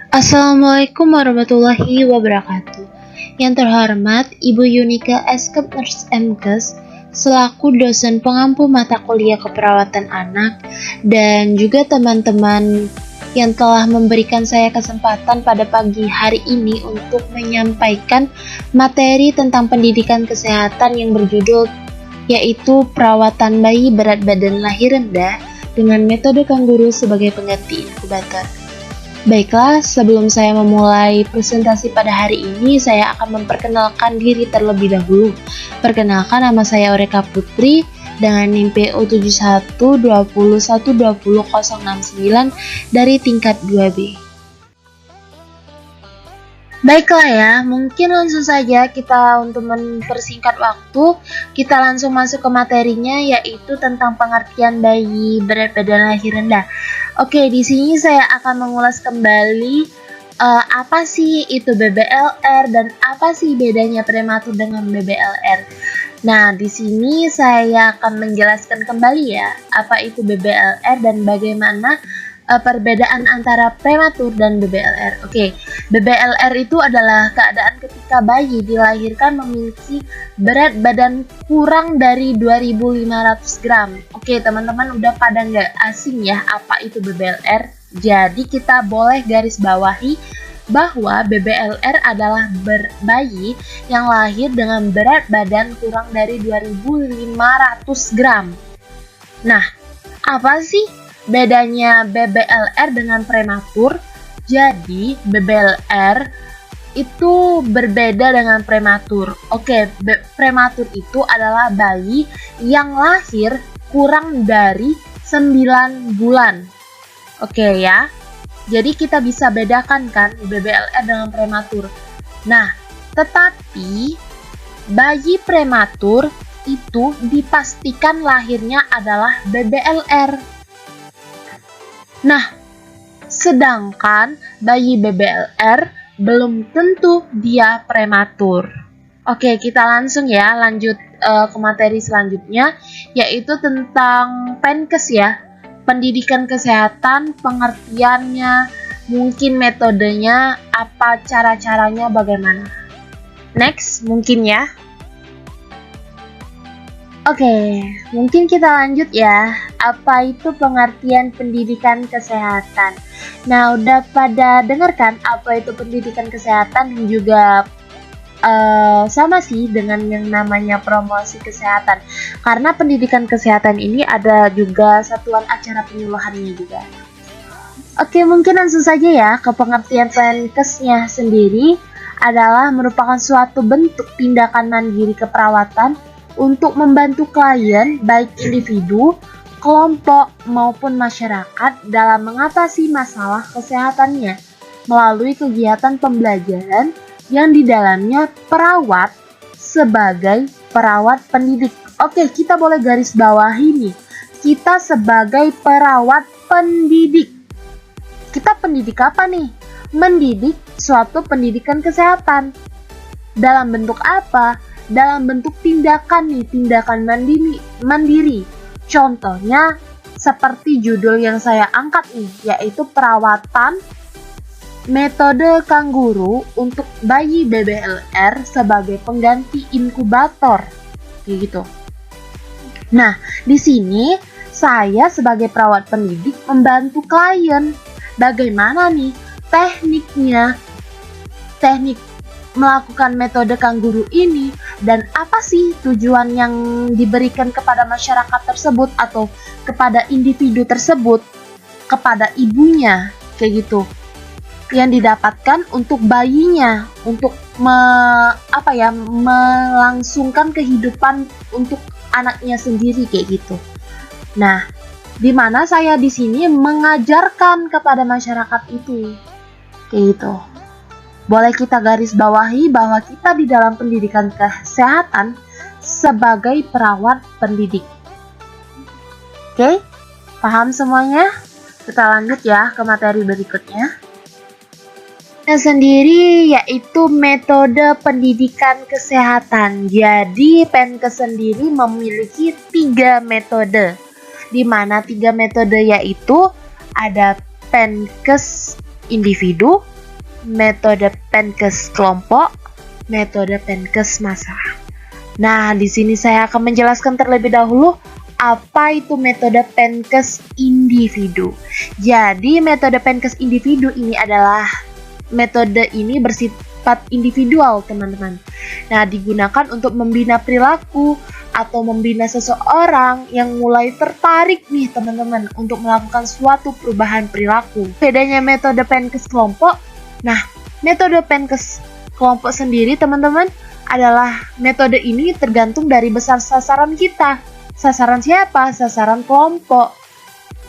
Assalamualaikum warahmatullahi wabarakatuh. Yang terhormat Ibu Yunika Eskep Nurse MKes selaku dosen pengampu mata kuliah keperawatan anak dan juga teman-teman yang telah memberikan saya kesempatan pada pagi hari ini untuk menyampaikan materi tentang pendidikan kesehatan yang berjudul yaitu perawatan bayi berat badan lahir rendah dengan metode kanguru sebagai pengganti inkubator. Baiklah, sebelum saya memulai presentasi pada hari ini, saya akan memperkenalkan diri terlebih dahulu. Perkenalkan, nama saya Oreka Putri dengan NIM PO 7120120069 dari tingkat 2B. Baiklah ya, mungkin langsung saja kita untuk mempersingkat waktu, kita langsung masuk ke materinya yaitu tentang pengertian bayi berat badan lahir rendah. Oke, di sini saya akan mengulas kembali apa sih itu BBLR dan apa sih bedanya prematur dengan BBLR. Nah, di sini saya akan menjelaskan kembali ya apa itu BBLR dan bagaimana perbedaan antara prematur dan BBLR. Oke, BBLR itu adalah keadaan ketika bayi dilahirkan memiliki berat badan kurang dari 2.500 gram. Oke, teman-teman udah pada nggak asing ya apa itu BBLR? Jadi kita boleh garis bawahi bahwa BBLR adalah bayi yang lahir dengan berat badan kurang dari 2.500 gram. Nah, apa sih bedanya BBLR dengan prematur? Jadi BBLR itu berbeda dengan prematur. Oke, prematur itu adalah bayi yang lahir kurang dari 9 bulan. Oke ya. Jadi kita bisa bedakan kan BBLR dengan prematur. Nah, tetapi bayi prematur itu dipastikan lahirnya adalah BBLR. Nah, sedangkan bayi BBLR belum tentu dia prematur. Oke, kita langsung ya lanjut ke materi selanjutnya, yaitu tentang PENKes ya. Pendidikan kesehatan, pengertiannya, mungkin metodenya, apa cara-caranya bagaimana. Next, mungkin ya. Oke, mungkin kita lanjut ya. Apa itu pengertian pendidikan kesehatan? Nah, udah pada dengarkan apa itu pendidikan kesehatan dan juga sama sih dengan yang namanya promosi kesehatan. Karena pendidikan kesehatan ini ada juga satuan acara penyuluhannya juga. Oke, mungkin langsung saja ya ke pengertian PENKesnya sendiri adalah merupakan suatu bentuk tindakan mandiri keperawatan untuk membantu klien, baik individu, kelompok, maupun masyarakat dalam mengatasi masalah kesehatannya melalui kegiatan pembelajaran yang di dalamnya perawat sebagai perawat pendidik. Oke, kita boleh garis bawahi nih. Kita sebagai perawat pendidik. Kita pendidik apa nih? Mendidik suatu pendidikan kesehatan. Dalam bentuk apa? Dalam bentuk tindakan nih, tindakan mandiri. Contohnya seperti judul yang saya angkat nih, yaitu perawatan metode kanguru untuk bayi BBLR sebagai pengganti inkubator. Kayak gitu. Nah, di sini saya sebagai perawat pendidik membantu klien. Bagaimana nih tekniknya? Teknik melakukan metode kanguru ini dan apa sih tujuan yang diberikan kepada masyarakat tersebut atau kepada individu tersebut, kepada ibunya, kayak gitu, yang didapatkan untuk bayinya, untuk melangsungkan kehidupan untuk anaknya sendiri kayak gitu. Nah, di mana saya di sini mengajarkan kepada masyarakat itu, kayak gitu. Boleh kita garis bawahi bahwa kita di dalam pendidikan kesehatan sebagai perawat pendidik. Oke, paham semuanya? Kita lanjut ya ke materi berikutnya. Yang sendiri yaitu metode pendidikan kesehatan. Jadi PENKes sendiri memiliki 3 metode. Di mana 3 metode yaitu ada PENKes individu, metode Penkes kelompok, metode Penkes massa. Nah, di sini saya akan menjelaskan terlebih dahulu apa itu metode Penkes individu. Jadi, metode Penkes individu ini adalah metode ini bersifat individual, teman-teman. Nah, digunakan untuk membina perilaku atau membina seseorang yang mulai tertarik nih, teman-teman, untuk melakukan suatu perubahan perilaku. Bedanya metode Penkes kelompok, nah, metode Penkes kelompok sendiri, teman-teman, adalah metode ini tergantung dari besar sasaran kita. Sasaran siapa? Sasaran kelompok.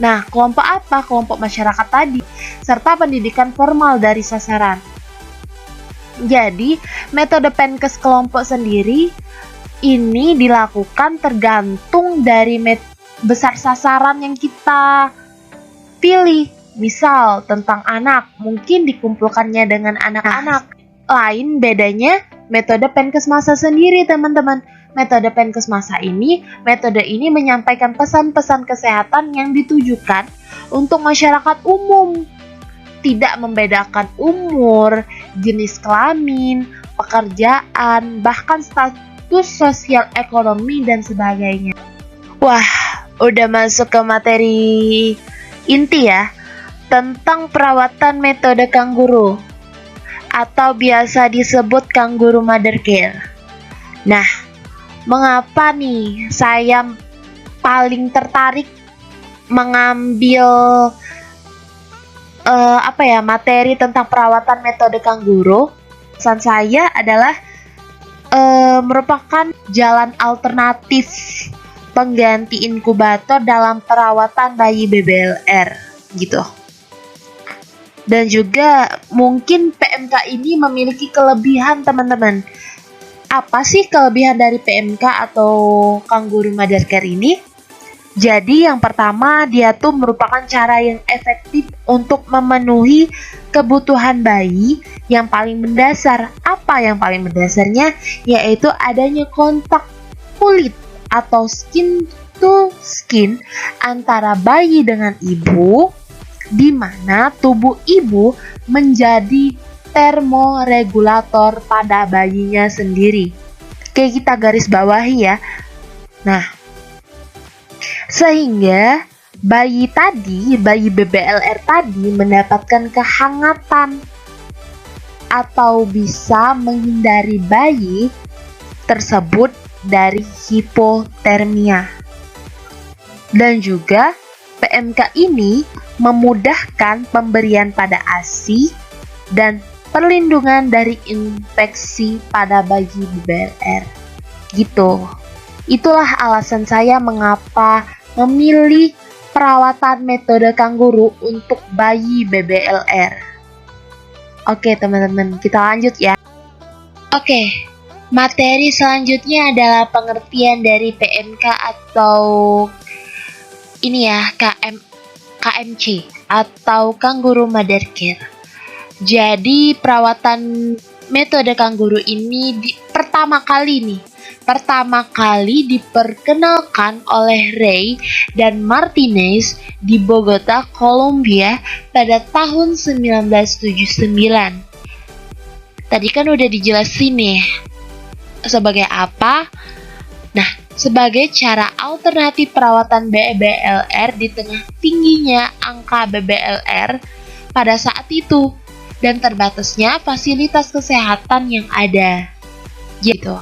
Nah, kelompok apa? Kelompok masyarakat tadi, serta pendidikan formal dari sasaran. Jadi, metode Penkes kelompok sendiri ini dilakukan tergantung dari besar sasaran yang kita pilih. Misal, tentang anak, mungkin dikumpulkannya dengan anak-anak. Lain bedanya metode Penkes massa sendiri, teman-teman. Metode Penkes massa ini, metode ini menyampaikan pesan-pesan kesehatan yang ditujukan untuk masyarakat umum. Tidak membedakan umur, jenis kelamin, pekerjaan, bahkan status sosial ekonomi dan sebagainya. Wah, udah masuk ke materi inti ya, tentang perawatan metode kangguru atau biasa disebut kangguru mother care. Nah, mengapa nih saya paling tertarik mengambil materi tentang perawatan metode kangguru? Pesan saya adalah merupakan jalan alternatif pengganti inkubator dalam perawatan bayi BBLR gitu. Dan juga mungkin PMK ini memiliki kelebihan, teman-teman. Apa sih kelebihan dari PMK atau kangguru mother care ini? Jadi yang pertama, dia tuh merupakan cara yang efektif untuk memenuhi kebutuhan bayi yang paling mendasar. Apa yang paling mendasarnya? Yaitu adanya kontak kulit atau skin to skin antara bayi dengan ibu, di mana tubuh ibu menjadi termoregulator pada bayinya sendiri. Kayak kita garis bawahi ya. Nah, sehingga bayi BBLR tadi mendapatkan kehangatan atau bisa menghindari bayi tersebut dari hipotermia. Dan juga PMK ini memudahkan pemberian pada ASI dan perlindungan dari infeksi pada bayi BBLR. Gitu. Itulah alasan saya mengapa memilih perawatan metode kangguru untuk bayi BBLR. Oke, teman-teman, kita lanjut ya. Oke, materi selanjutnya adalah pengertian dari PMK atau ini ya, KMC atau kangguru mother care. Jadi perawatan metode kangguru ini pertama kali diperkenalkan oleh Ray dan Martinez di Bogota, Kolombia pada tahun 1979. Tadi kan udah dijelasin nih sebagai apa. Nah, sebagai cara alternatif perawatan BBLR di tengah tingginya angka BBLR pada saat itu dan terbatasnya fasilitas kesehatan yang ada. Gitu.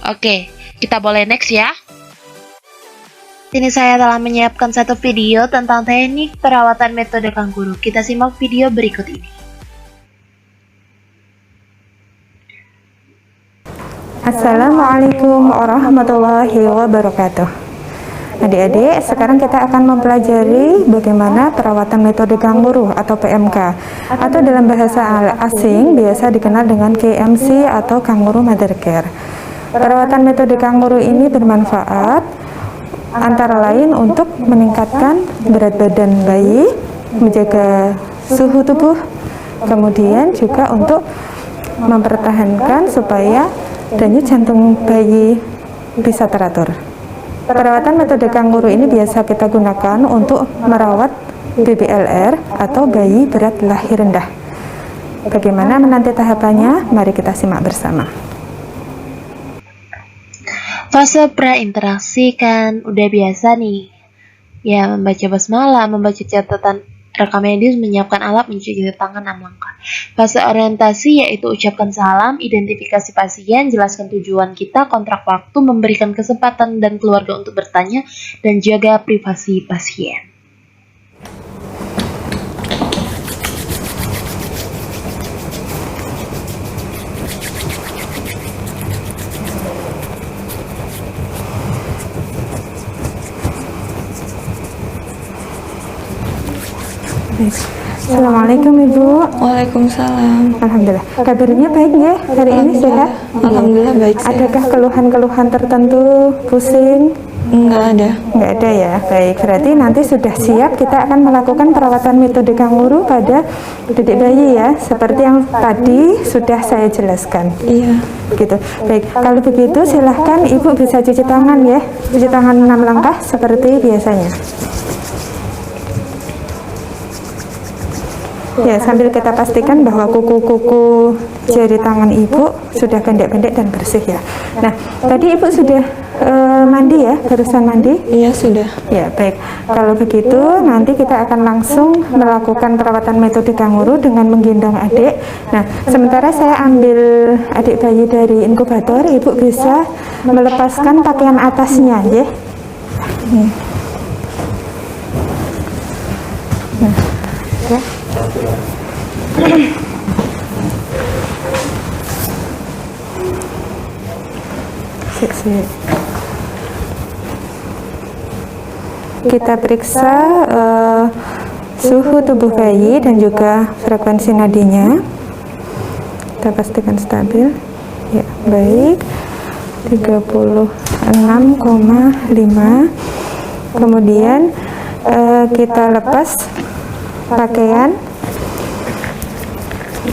Oke, kita boleh next ya. Sini saya telah menyiapkan satu video tentang teknik perawatan metode kangguru. Kita simak video berikut ini. Assalamualaikum warahmatullahi wabarakatuh. Adik-adik, sekarang kita akan mempelajari bagaimana perawatan metode kangguru atau PMK, atau dalam bahasa asing biasa dikenal dengan KMC atau kangguru mother care. Perawatan metode kangguru ini bermanfaat antara lain untuk meningkatkan berat badan bayi, menjaga suhu tubuh, kemudian juga untuk mempertahankan supaya denyut jantung bayi bisa teratur. Perawatan metode kangguru ini biasa kita gunakan untuk merawat BBLR atau bayi berat lahir rendah. Bagaimana menanti tahapannya? Mari kita simak bersama. Fase prainteraksi kan udah biasa nih. Ya, membaca basmalah, membaca catatan rekam medis, menyiapkan alat, mencuci tangan 6 langkah. Fase orientasi yaitu ucapkan salam, identifikasi pasien, jelaskan tujuan kita, kontrak waktu, memberikan kesempatan dan keluarga untuk bertanya, dan jaga privasi pasien. Assalamualaikum Ibu. Waalaikumsalam. Alhamdulillah. Kabarnya baik ya? Hari ini sehat? Alhamdulillah baik. Adakah keluhan-keluhan tertentu? Pusing? Enggak ada. Enggak ada ya. Baik. Berarti nanti sudah siap kita akan melakukan perawatan metode kanguru pada didik bayi ya. Seperti yang tadi sudah saya jelaskan. Iya. Gitu. Baik. Kalau begitu silahkan Ibu bisa cuci tangan ya. Cuci tangan 6 langkah seperti biasanya. Ya, sambil kita pastikan bahwa kuku-kuku jari tangan Ibu sudah pendek-pendek dan bersih ya. Nah, tadi Ibu sudah mandi ya, barusan mandi? Iya sudah. Ya, baik. Kalau begitu, nanti kita akan langsung melakukan perawatan metode kanguru dengan menggendong adik. Nah, sementara saya ambil adik bayi dari inkubator, Ibu bisa melepaskan pakaian atasnya ya. Nah, ya. Kita periksa suhu tubuh bayi dan juga frekuensi nadinya. Kita pastikan stabil. Ya, baik. 36,5. Kemudian kita lepas pakaian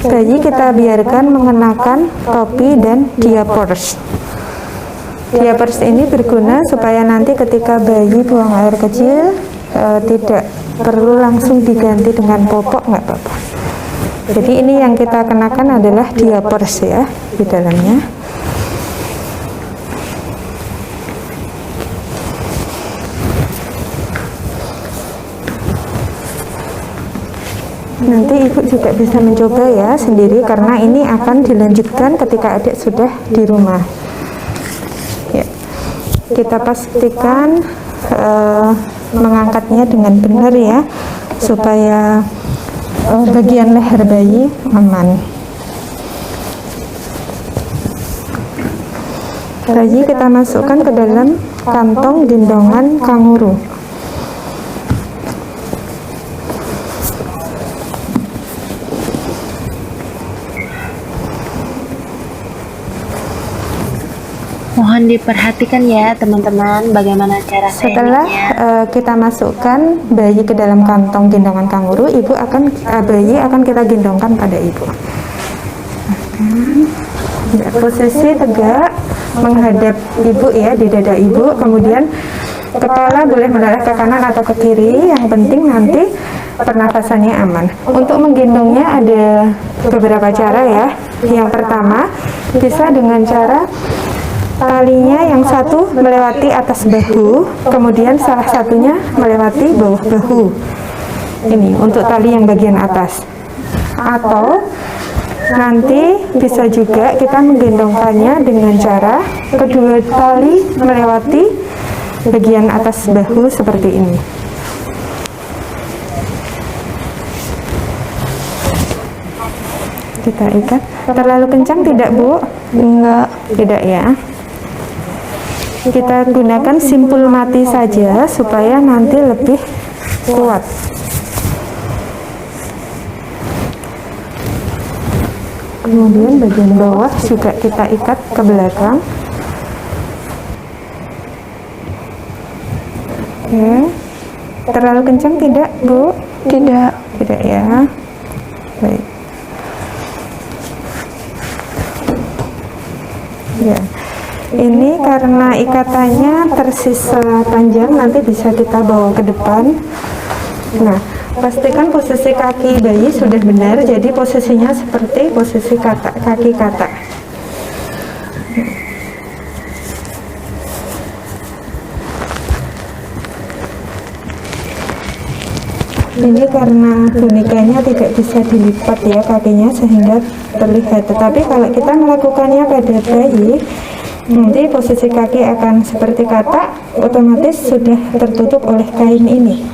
bayi, kita biarkan mengenakan topi dan diapers. Diapers ini berguna supaya nanti ketika bayi buang air kecil tidak perlu langsung diganti dengan popok, nggak apa-apa. Jadi ini yang kita kenakan adalah diapers ya di dalamnya. Nanti Ibu juga bisa mencoba ya sendiri karena ini akan dilanjutkan ketika adik sudah di rumah. Ya. Kita pastikan mengangkatnya dengan benar ya supaya bagian leher bayi aman. Bayi kita masukkan ke dalam kantong gendongan kanguru. Mohon diperhatikan ya teman-teman bagaimana cara Setelah tekniknya. kita masukkan bayi ke dalam kantong gendongan kanguru, bayi akan kita gendongkan pada Ibu. Ya, posisi tegak menghadap Ibu ya, di dada Ibu. Kemudian kepala boleh menoleh ke kanan atau ke kiri. Yang penting nanti pernafasannya aman. Untuk menggendongnya ada beberapa cara ya. Yang pertama bisa dengan cara talinya yang satu melewati atas bahu, kemudian salah satunya melewati bawah bahu. Ini untuk tali yang bagian atas. Atau nanti bisa juga kita menggendongkannya dengan cara kedua tali melewati bagian atas bahu seperti ini. Kita ikat. Terlalu kencang tidak, Bu? Enggak. Tidak ya. Kita gunakan simpul mati saja supaya nanti lebih kuat. Kemudian bagian bawah juga kita ikat ke belakang. Oke. Terlalu kencang tidak, Bu? Tidak. Tidak ya. Baik. Ya. Ini karena ikatannya tersisa panjang, nanti bisa kita bawa ke depan. Nah, Pastikan posisi kaki bayi sudah benar, jadi posisinya seperti posisi kaki katak. Ini karena bonekanya tidak bisa dilipat ya kakinya sehingga terlihat. Tetapi kalau kita melakukannya pada bayi, nanti posisi kaki akan seperti katak, otomatis sudah tertutup oleh kain ini.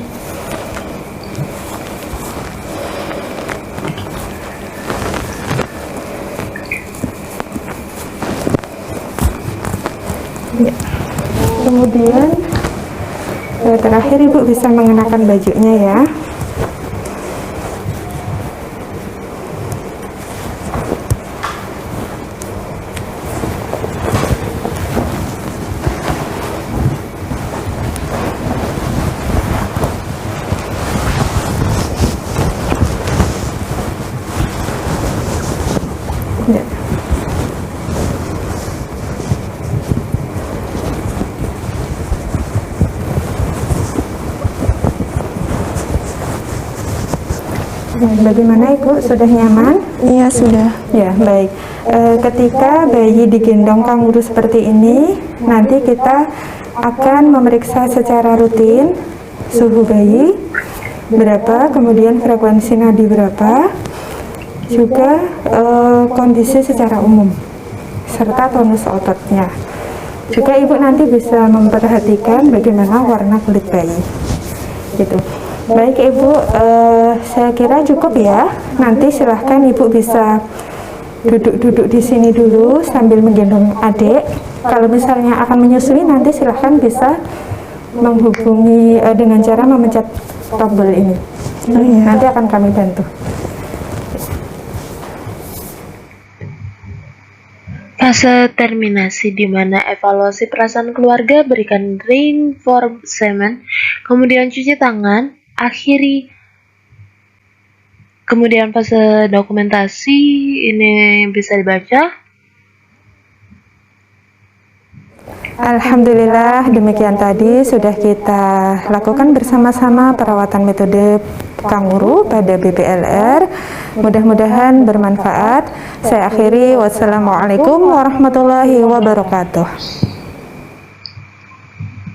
Ya. Kemudian terakhir ibu bisa mengenakan bajunya ya. Ya. Bagaimana Ibu? Sudah nyaman? Iya, sudah. Ya, baik. Ketika bayi digendong kanguru seperti ini, nanti kita akan memeriksa secara rutin suhu bayi berapa, kemudian frekuensi nadi berapa, juga kondisi secara umum, serta tonus ototnya. Juga Ibu nanti bisa memperhatikan bagaimana warna kulit bayi. Gitu. Baik Ibu, saya kira cukup ya. Nanti silahkan Ibu bisa duduk-duduk di sini dulu sambil menggendong adik. Kalau misalnya akan menyusui, nanti silahkan bisa menghubungi dengan cara memencet tombol ini. Nanti akan kami bantu. Fase terminasi di mana evaluasi perasaan keluarga, berikan reinforcement, kemudian cuci tangan, akhiri. Kemudian fase dokumentasi ini bisa dibaca. Alhamdulillah, demikian tadi sudah kita lakukan bersama-sama perawatan metode kanguru pada BBLR. Mudah-mudahan bermanfaat. Saya akhiri, wassalamualaikum warahmatullahi wabarakatuh.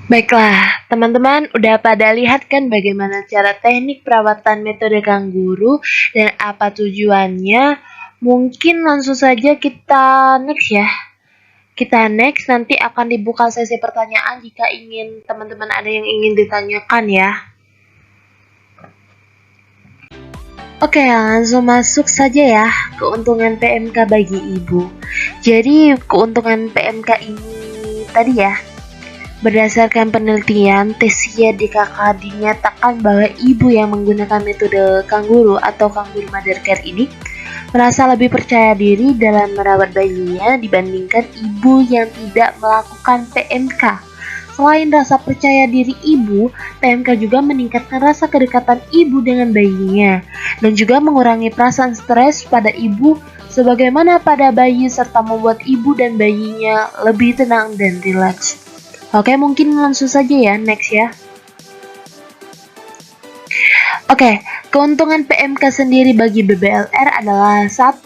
Baiklah, teman-teman udah pada lihat kan bagaimana cara teknik perawatan metode kanguru dan apa tujuannya? Mungkin langsung saja kita next ya. Kita next, nanti akan dibuka sesi pertanyaan jika ingin teman-teman ada yang ingin ditanyakan ya. Oke, langsung masuk saja ya, keuntungan PMK bagi ibu. Jadi, keuntungan PMK ini tadi ya, berdasarkan penelitian, Tesia DKK dinyatakan bahwa ibu yang menggunakan metode kanguru atau kanguru mother care ini merasa lebih percaya diri dalam merawat bayinya dibandingkan ibu yang tidak melakukan PMK. Selain rasa percaya diri ibu, PMK juga meningkatkan rasa kedekatan ibu dengan bayinya dan juga mengurangi perasaan stres pada ibu sebagaimana pada bayi serta membuat ibu dan bayinya lebih tenang dan rileks. Oke, mungkin langsung saja ya, next ya. Oke, keuntungan PMK sendiri bagi BBLR adalah 1.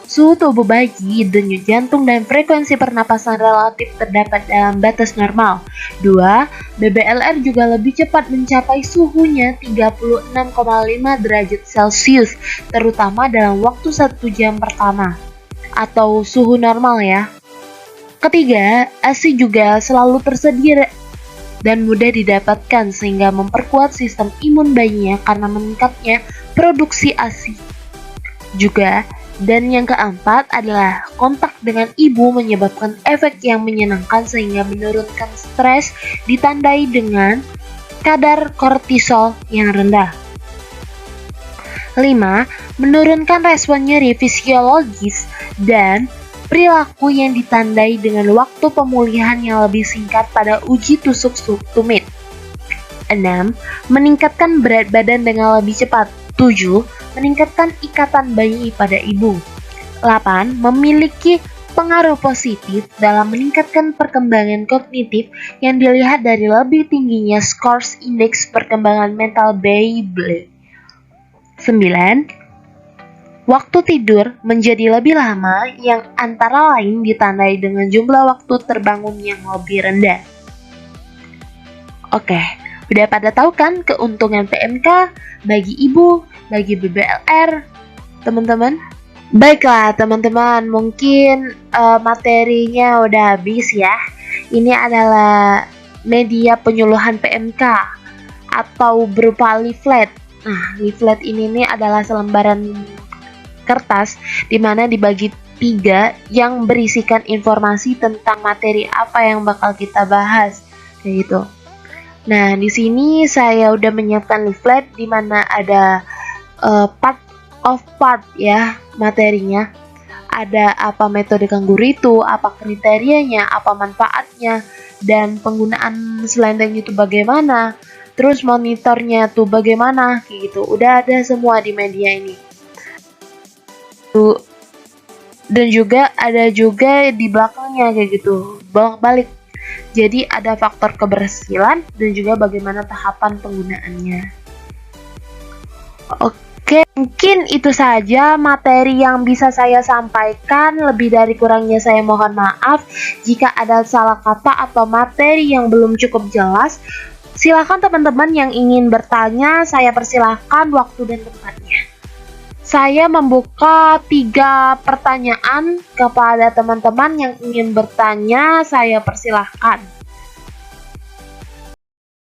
Suhu tubuh bayi, denyut jantung, dan frekuensi pernapasan relatif terdapat dalam batas normal. 2. BBLR juga lebih cepat mencapai suhunya 36,5 derajat Celcius, terutama dalam waktu 1 jam pertama, atau suhu normal ya. Ketiga, ASI juga selalu tersedia dan mudah didapatkan sehingga memperkuat sistem imun bayinya karena meningkatnya produksi ASI. Juga, dan yang keempat adalah kontak dengan ibu menyebabkan efek yang menyenangkan sehingga menurunkan stres ditandai dengan kadar kortisol yang rendah. 5. Menurunkan respon nyeri fisiologis dan perilaku yang ditandai dengan waktu pemulihan yang lebih singkat pada uji tusuk tumit. 6. Meningkatkan berat badan dengan lebih cepat. 7. Meningkatkan ikatan bayi pada ibu. 8. Memiliki pengaruh positif dalam meningkatkan perkembangan kognitif yang dilihat dari lebih tingginya scores indeks perkembangan mental bayi. 9. Waktu tidur menjadi lebih lama yang antara lain ditandai dengan jumlah waktu terbangun yang lebih rendah. Oke, udah pada tahu kan keuntungan PMK bagi ibu, bagi BBLR, teman-teman? Baiklah teman-teman, mungkin materinya udah habis ya. Ini adalah media penyuluhan PMK atau berupa leaflet. Nah, leaflet ini nih adalah selembaran kertas di mana dibagi 3 yang berisikan informasi tentang materi apa yang bakal kita bahas, kayak gitu. Nah, di sini saya udah menyiapkan leaflet di mana ada part ya materinya. Ada apa metode kangguru itu, apa kriterianya, apa manfaatnya, dan penggunaan selendang itu bagaimana. Terus monitornya tuh bagaimana, kayak gitu. Udah ada semua di media ini. Dan juga ada juga di belakangnya kayak gitu, bolak-balik. Jadi ada faktor keberhasilan dan juga bagaimana tahapan penggunaannya. Oke, mungkin itu saja materi yang bisa saya sampaikan. Lebih dari kurangnya saya mohon maaf. Jika ada salah kata atau materi yang belum cukup jelas, silakan teman-teman yang ingin bertanya, saya persilahkan waktu dan tempatnya. Saya membuka 3 pertanyaan kepada teman-teman yang ingin bertanya, saya persilahkan.